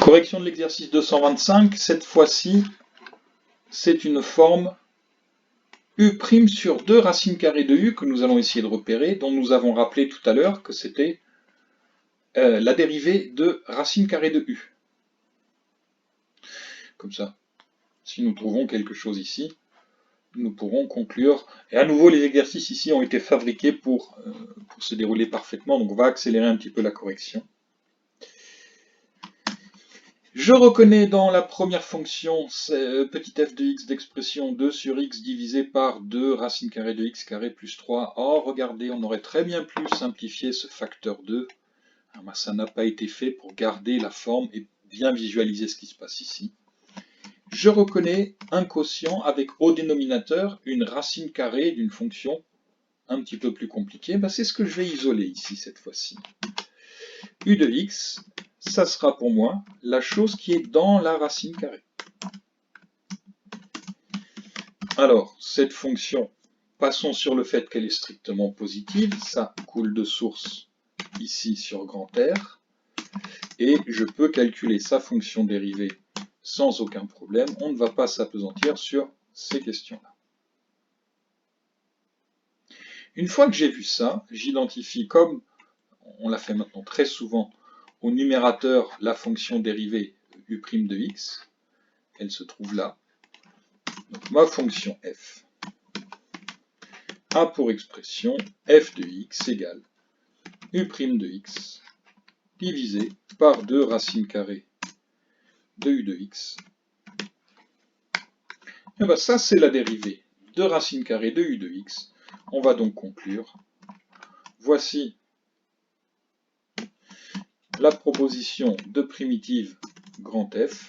Correction de l'exercice 225, cette fois-ci, c'est une forme U' sur 2 racines carrées de U que nous allons essayer de repérer, dont nous avons rappelé tout à l'heure que c'était la dérivée de racine carrée de U. Comme ça, si nous trouvons quelque chose ici, nous pourrons conclure. Et à nouveau, les exercices ici ont été fabriqués pour se dérouler parfaitement, donc on va accélérer un petit peu la correction. Je reconnais dans la première fonction petit f de x d'expression 2 sur x divisé par 2 racine carrée de x carré plus 3. Oh, regardez, on aurait très bien pu simplifier ce facteur 2. Alors, ça n'a pas été fait pour garder la forme et bien visualiser ce qui se passe ici. Je reconnais un quotient avec au dénominateur une racine carrée d'une fonction un petit peu plus compliquée. C'est ce que je vais isoler ici cette fois-ci. U de x, ça sera pour moi la chose qui est dans la racine carrée. Alors, cette fonction, passons sur le fait qu'elle est strictement positive. Ça coule de source ici sur grand R. Et je peux calculer sa fonction dérivée sans aucun problème. On ne va pas s'appesantir sur ces questions-là. Une fois que j'ai vu ça, j'identifie, comme on l'a fait maintenant très souvent, au numérateur la fonction dérivée U' de x. Elle se trouve là. Donc ma fonction f a pour expression f de x égale U' de x divisé par 2 racines carrées de U de x. Et bien ça, c'est la dérivée de racine carrée de U de x. On va donc conclure. Voici la proposition de primitive grand F,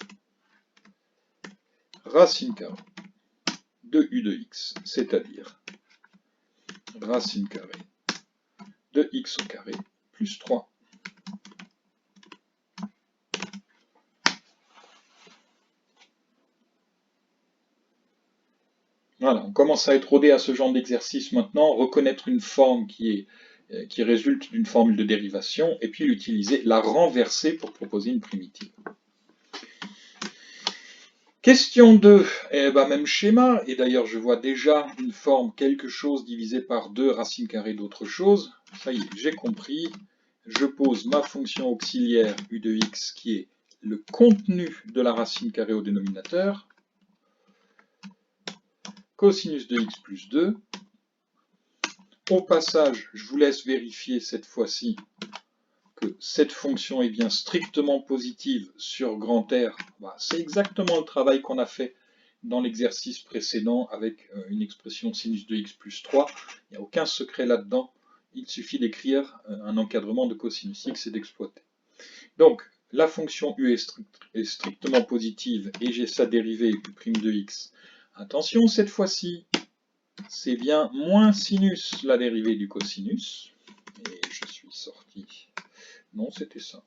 racine carrée de U de x, c'est-à-dire racine carrée de x au carré plus 3. Voilà, on commence à être rodé à ce genre d'exercice maintenant, reconnaître une forme qui résulte d'une formule de dérivation, et puis l'utiliser, la renverser pour proposer une primitive. Question 2, même schéma, et d'ailleurs je vois déjà une forme quelque chose divisé par 2 racine carrée d'autre chose. Ça y est, j'ai compris. Je pose ma fonction auxiliaire U de x qui est le contenu de la racine carrée au dénominateur. Cosinus de x plus 2. Au passage, je vous laisse vérifier cette fois-ci que cette fonction est bien strictement positive sur grand R. C'est exactement le travail qu'on a fait dans l'exercice précédent avec une expression sinus de x plus 3. Il n'y a aucun secret là-dedans. Il suffit d'écrire un encadrement de cosinus x et d'exploiter. Donc, la fonction u est strictement positive et j'ai sa dérivée U' de x. Attention, cette fois-ci, c'est bien moins sinus la dérivée du cosinus. Et je suis sorti. Non, c'était ça.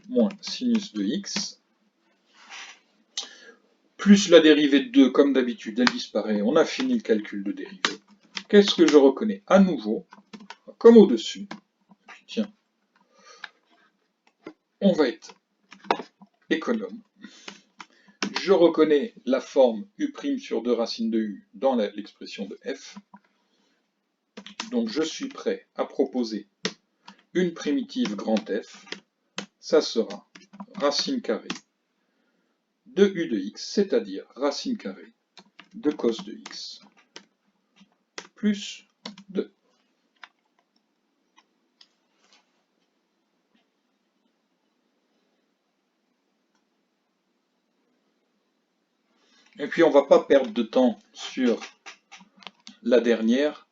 Moins sinus de x. Plus la dérivée de 2, comme d'habitude, elle disparaît. On a fini le calcul de dérivée. Qu'est-ce que je reconnais? À nouveau, comme au-dessus. Tiens, on va être économe. Je reconnais la forme U' sur 2 racines de U dans l'expression de f. Donc je suis prêt à proposer une primitive grand F. Ça sera racine carrée de U de x, c'est-à-dire racine carrée de cos de x plus 2. Et puis on ne va pas perdre de temps sur la dernière,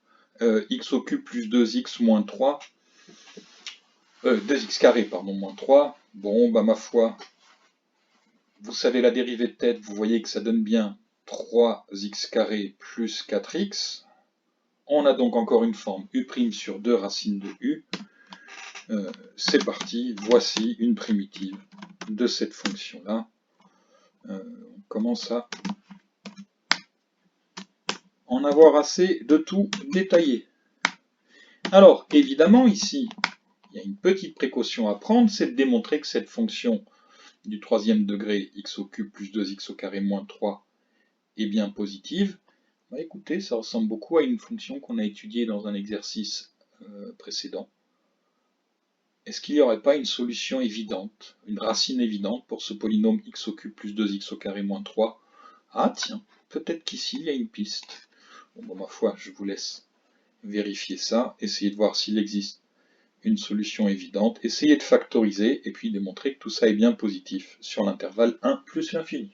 x au cube plus 2x moins 3, 2x carré, pardon, moins 3. Bon, ma foi, vous savez la dérivée de tête, vous voyez que ça donne bien 3x carré plus 4x. On a donc encore une forme U' sur 2 racines de U. C'est parti, voici une primitive de cette fonction-là. On commence à en avoir assez de tout détailler. Alors, évidemment, ici, il y a une petite précaution à prendre, c'est de démontrer que cette fonction du troisième degré x au cube plus 2x au carré moins 3 est bien positive, bah écoutez, ça ressemble beaucoup à une fonction qu'on a étudiée dans un exercice précédent. Est-ce qu'il n'y aurait pas une solution évidente, une racine évidente pour ce polynôme x au cube plus 2x au carré moins 3? Ah tiens, peut-être qu'ici il y a une piste. Bon, ma foi, je vous laisse vérifier ça, essayer de voir s'il existe une solution évidente, essayer de factoriser et puis démontrer que tout ça est bien positif sur l'intervalle 1 plus l'infini.